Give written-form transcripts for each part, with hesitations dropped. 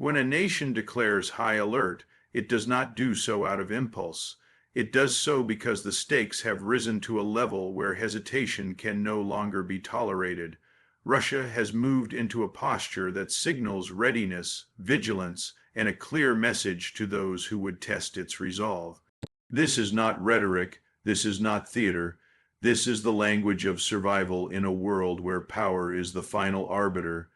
When a nation declares high alert, it does not do so out of impulse. It does so because the stakes have risen to a level where hesitation can no longer be tolerated. Russia has moved into a posture that signals readiness, vigilance, and a clear message to those who would test its resolve. This is not rhetoric, this is not theater, this is the language of survival in a world where power is the final arbiter.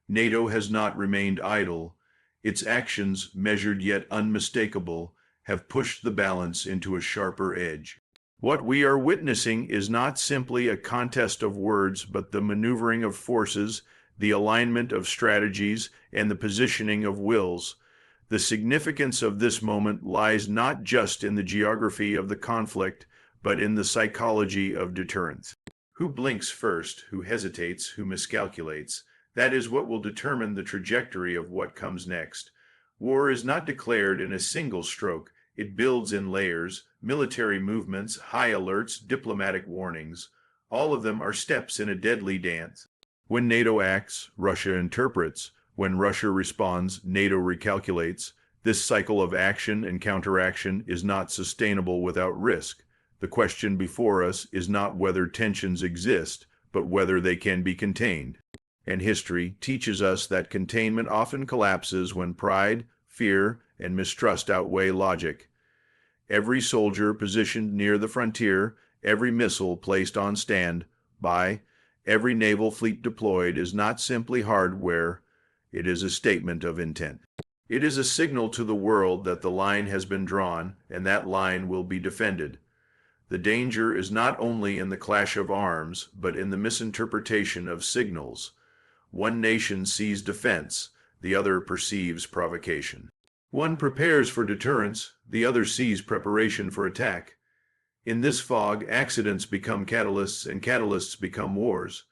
NATO has not remained idle. Its actions, measured yet unmistakable, have pushed the balance into a sharper edge. What we are witnessing is not simply a contest of words, but the maneuvering of forces, the alignment of strategies, and the positioning of wills. The significance of this moment lies not just in the geography of the conflict, but in the psychology of deterrence. Who blinks first, who hesitates, who miscalculates? That is what will determine the trajectory of what comes next. War is not declared in a single stroke. It builds in layers, military movements, high alerts, diplomatic warnings. All of them are steps in a deadly dance. When NATO acts, Russia interprets. When Russia responds, NATO recalculates. This cycle of action and counteraction is not sustainable without risk. The question before us is not whether tensions exist, but whether they can be contained. And history teaches us that containment often collapses when pride, fear, and mistrust outweigh logic. Every soldier positioned near the frontier, every missile placed on standby, every naval fleet deployed is not simply hardware, it is a statement of intent. It is a signal to the world that the line has been drawn, and that line will be defended. The danger is not only in the clash of arms, but in the misinterpretation of signals. One nation sees defense, the other perceives provocation. One prepares for deterrence, the other sees preparation for attack. In this fog, accidents become catalysts, and catalysts become wars.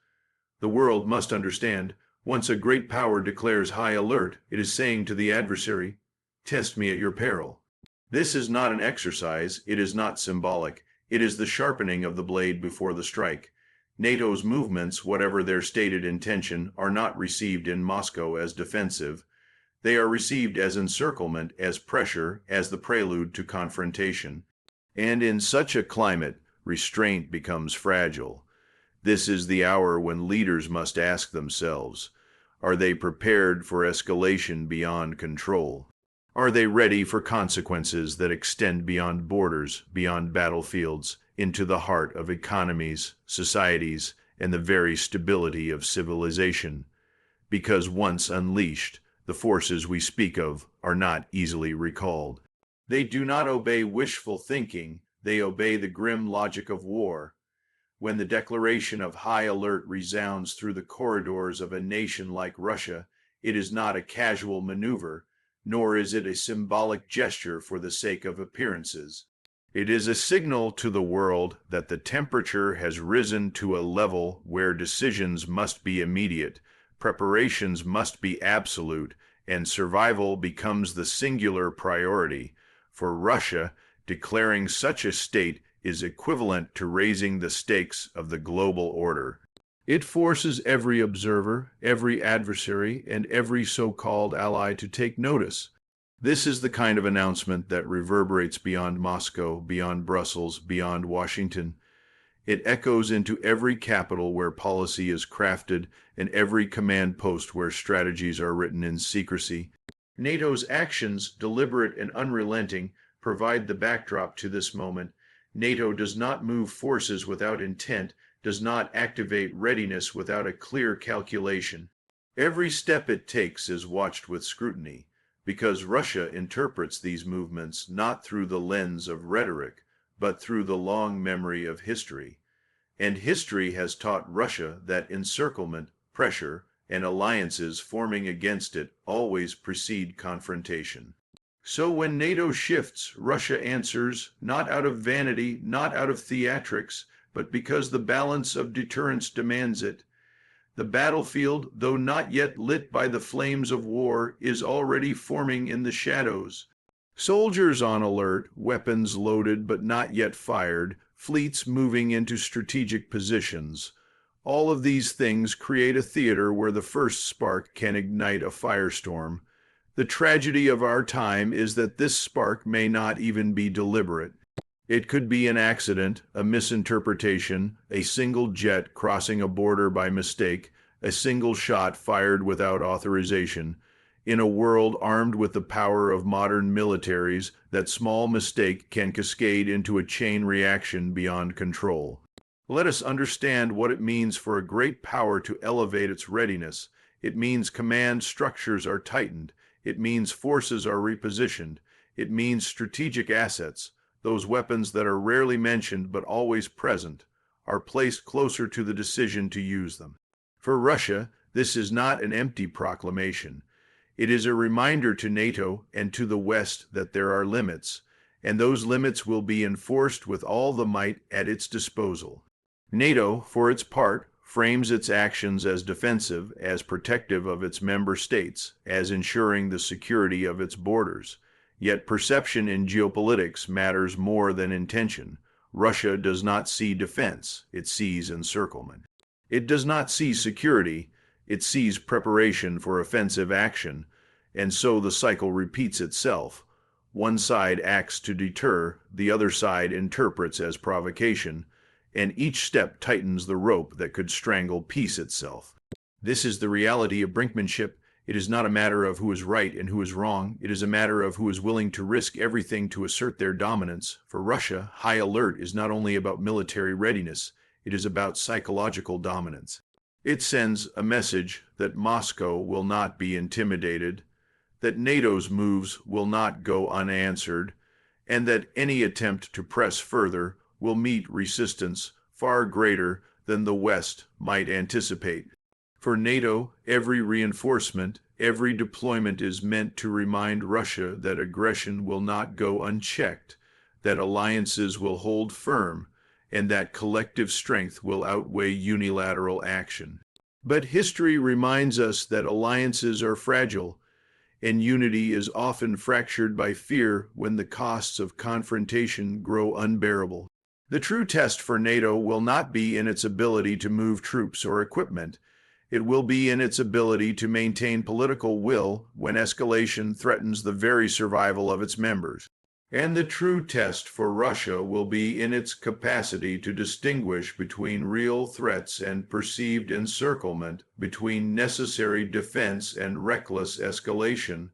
The world must understand, once a great power declares high alert, it is saying to the adversary, "Test me at your peril." This is not an exercise, it is not symbolic. It is the sharpening of the blade before the strike. NATO's movements, whatever their stated intention, are not received in Moscow as defensive. They are received as encirclement, as pressure, as the prelude to confrontation. And in such a climate, restraint becomes fragile. This is the hour when leaders must ask themselves, are they prepared for escalation beyond control? Are they ready for consequences that extend beyond borders, beyond battlefields, into the heart of economies, societies, and the very stability of civilization? Because once unleashed, the forces we speak of are not easily recalled. They do not obey wishful thinking, they obey the grim logic of war. When the declaration of high alert resounds through the corridors of a nation like Russia, it is not a casual maneuver, nor is it a symbolic gesture for the sake of appearances. It is a signal to the world that the temperature has risen to a level where decisions must be immediate, preparations must be absolute, and survival becomes the singular priority. For Russia, declaring such a state is equivalent to raising the stakes of the global order. It forces every observer, every adversary, and every so-called ally to take notice. This is the kind of announcement that reverberates beyond Moscow, beyond Brussels, beyond Washington. It echoes into every capital where policy is crafted and every command post where strategies are written in secrecy. NATO's actions, deliberate and unrelenting, provide the backdrop to this moment. NATO does not move forces without intent, does not activate readiness without a clear calculation. Every step it takes is watched with scrutiny, because Russia interprets these movements not through the lens of rhetoric, but through the long memory of history. And history has taught Russia that encirclement, pressure, and alliances forming against it always precede confrontation. So when NATO shifts, Russia answers not out of vanity, not out of theatrics, but because the balance of deterrence demands it. The battlefield, though not yet lit by the flames of war, is already forming in the shadows. Soldiers on alert, weapons loaded but not yet fired, fleets moving into strategic positions. All of these things create a theater where the first spark can ignite a firestorm. The tragedy of our time is that this spark may not even be deliberate. It could be an accident, a misinterpretation, a single jet crossing a border by mistake, a single shot fired without authorization. In a world armed with the power of modern militaries, that small mistake can cascade into a chain reaction beyond control. Let us understand what it means for a great power to elevate its readiness. It means command structures are tightened. It means forces are repositioned. It means strategic assets, those weapons that are rarely mentioned but always present, are placed closer to the decision to use them. For Russia, this is not an empty proclamation. It is a reminder to NATO and to the West that there are limits, and those limits will be enforced with all the might at its disposal. NATO, for its part, frames its actions as defensive, as protective of its member states, as ensuring the security of its borders. Yet perception in geopolitics matters more than intention. Russia does not see defense, it sees encirclement. It does not see security, it sees preparation for offensive action, and so the cycle repeats itself. One side acts to deter, the other side interprets as provocation, and each step tightens the rope that could strangle peace itself. This is the reality of brinkmanship. It is not a matter of who is right and who is wrong. It is a matter of who is willing to risk everything to assert their dominance. For Russia, high alert is not only about military readiness, it is about psychological dominance. It sends a message that Moscow will not be intimidated, that NATO's moves will not go unanswered, and that any attempt to press further will meet resistance far greater than the West might anticipate. For NATO, every reinforcement, every deployment is meant to remind Russia that aggression will not go unchecked, that alliances will hold firm, and that collective strength will outweigh unilateral action. But history reminds us that alliances are fragile, and unity is often fractured by fear when the costs of confrontation grow unbearable. The true test for NATO will not be in its ability to move troops or equipment. It will be in its ability to maintain political will when escalation threatens the very survival of its members. And the true test for Russia will be in its capacity to distinguish between real threats and perceived encirclement, between necessary defense and reckless escalation.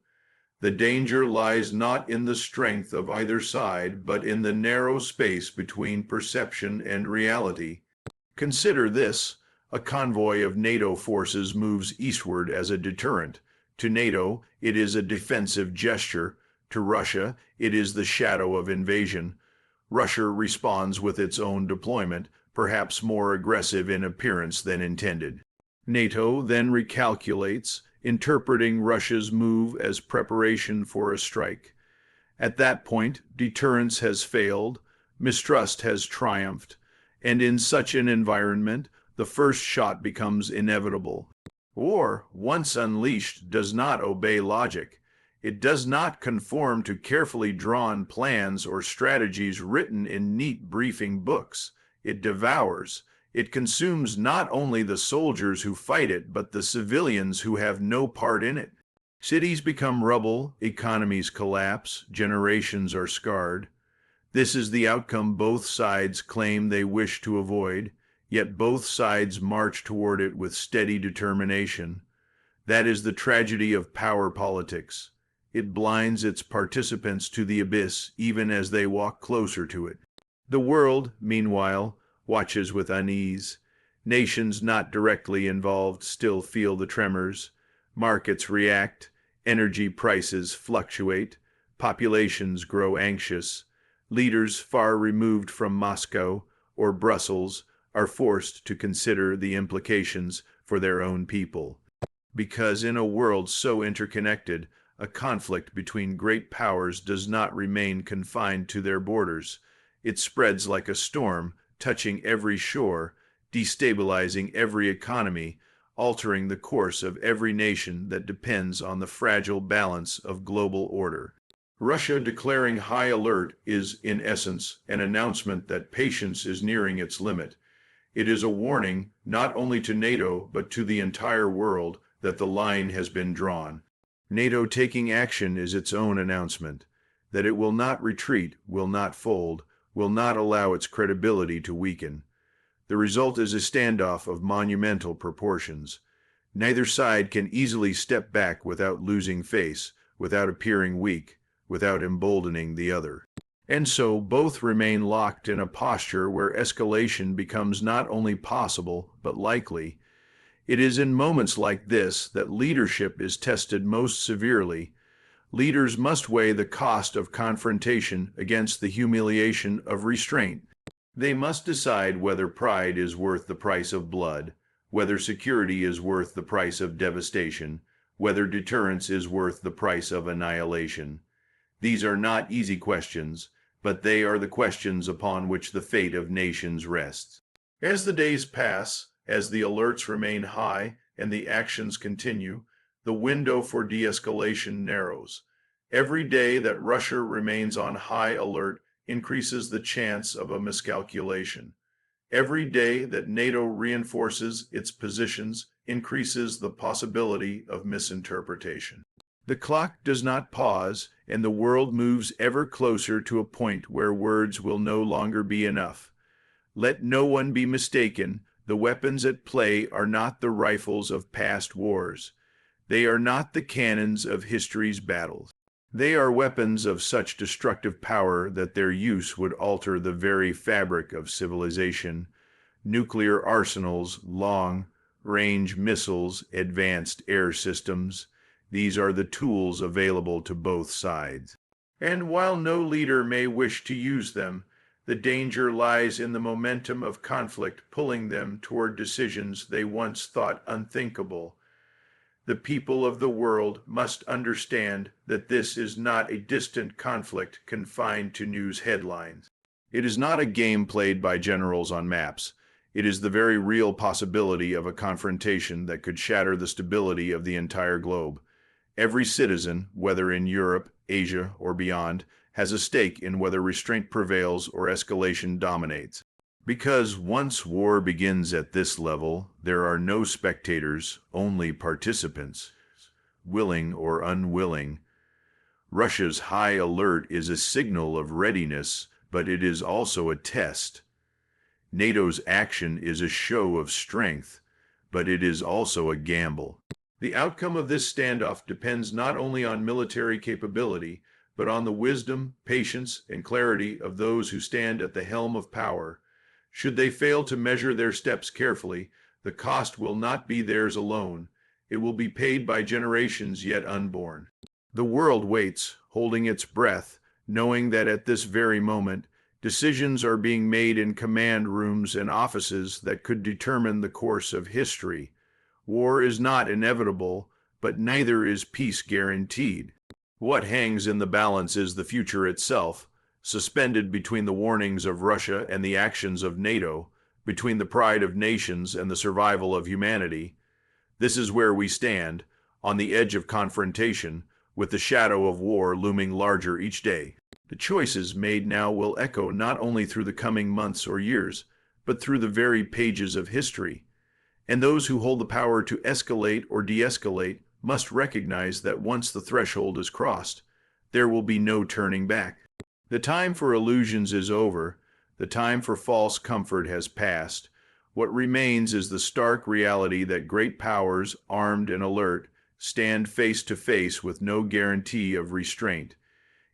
The danger lies not in the strength of either side, but in the narrow space between perception and reality. Consider this: a convoy of NATO forces moves eastward as a deterrent. To NATO, it is a defensive gesture. To Russia, it is the shadow of invasion. Russia responds with its own deployment, perhaps more aggressive in appearance than intended. NATO then recalculates, interpreting Russia's move as preparation for a strike. At that point, deterrence has failed, mistrust has triumphed, and in such an environment, the first shot becomes inevitable. War, once unleashed, does not obey logic. It does not conform to carefully drawn plans or strategies written in neat briefing books. It devours. It consumes not only the soldiers who fight it, but the civilians who have no part in it. Cities become rubble, economies collapse, generations are scarred. This is the outcome both sides claim they wish to avoid, yet both sides march toward it with steady determination. That is the tragedy of power politics. It blinds its participants to the abyss even as they walk closer to it. The world, meanwhile, watches with unease. Nations not directly involved still feel the tremors. Markets react, energy prices fluctuate, populations grow anxious. Leaders far removed from Moscow or Brussels are forced to consider the implications for their own people. Because in a world so interconnected, a conflict between great powers does not remain confined to their borders. It spreads like a storm, touching every shore, destabilizing every economy, altering the course of every nation that depends on the fragile balance of global order. Russia declaring high alert is, in essence, an announcement that patience is nearing its limit. It is a warning, not only to NATO, but to the entire world, that the line has been drawn. NATO taking action is its own announcement. That it will not retreat, will not fold, will not allow its credibility to weaken. The result is a standoff of monumental proportions. Neither side can easily step back without losing face, without appearing weak, without emboldening the other. And so both remain locked in a posture where escalation becomes not only possible, but likely. It is in moments like this that leadership is tested most severely. Leaders must weigh the cost of confrontation against the humiliation of restraint. They must decide whether pride is worth the price of blood, whether security is worth the price of devastation, whether deterrence is worth the price of annihilation. These are not easy questions, but they are the questions upon which the fate of nations rests. As the days pass, as the alerts remain high and the actions continue, the window for de-escalation narrows. Every day that Russia remains on high alert increases the chance of a miscalculation. Every day that NATO reinforces its positions increases the possibility of misinterpretation. The clock does not pause, and the world moves ever closer to a point where words will no longer be enough. Let no one be mistaken. The weapons at play are not the rifles of past wars. They are not the cannons of history's battles. They are weapons of such destructive power that their use would alter the very fabric of civilization. Nuclear arsenals, long-range missiles, advanced air systems. These are the tools available to both sides. And while no leader may wish to use them, the danger lies in the momentum of conflict pulling them toward decisions they once thought unthinkable. The people of the world must understand that this is not a distant conflict confined to news headlines. It is not a game played by generals on maps. It is the very real possibility of a confrontation that could shatter the stability of the entire globe. Every citizen, whether in Europe, Asia, or beyond, has a stake in whether restraint prevails or escalation dominates. Because once war begins at this level, there are no spectators, only participants, willing or unwilling. Russia's high alert is a signal of readiness, but it is also a test. NATO's action is a show of strength, but it is also a gamble. The outcome of this standoff depends not only on military capability, but on the wisdom, patience, and clarity of those who stand at the helm of power. Should they fail to measure their steps carefully, the cost will not be theirs alone. It will be paid by generations yet unborn. The world waits, holding its breath, knowing that at this very moment, decisions are being made in command rooms and offices that could determine the course of history. War is not inevitable, but neither is peace guaranteed. What hangs in the balance is the future itself, suspended between the warnings of Russia and the actions of NATO, between the pride of nations and the survival of humanity. This is where we stand, on the edge of confrontation, with the shadow of war looming larger each day. The choices made now will echo not only through the coming months or years, but through the very pages of history. And those who hold the power to escalate or de-escalate must recognize that once the threshold is crossed, there will be no turning back. The time for illusions is over. The time for false comfort has passed. What remains is the stark reality that great powers, armed and alert, stand face to face with no guarantee of restraint.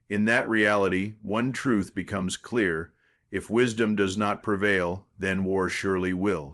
In that reality, one truth becomes clear. If wisdom does not prevail, then war surely will.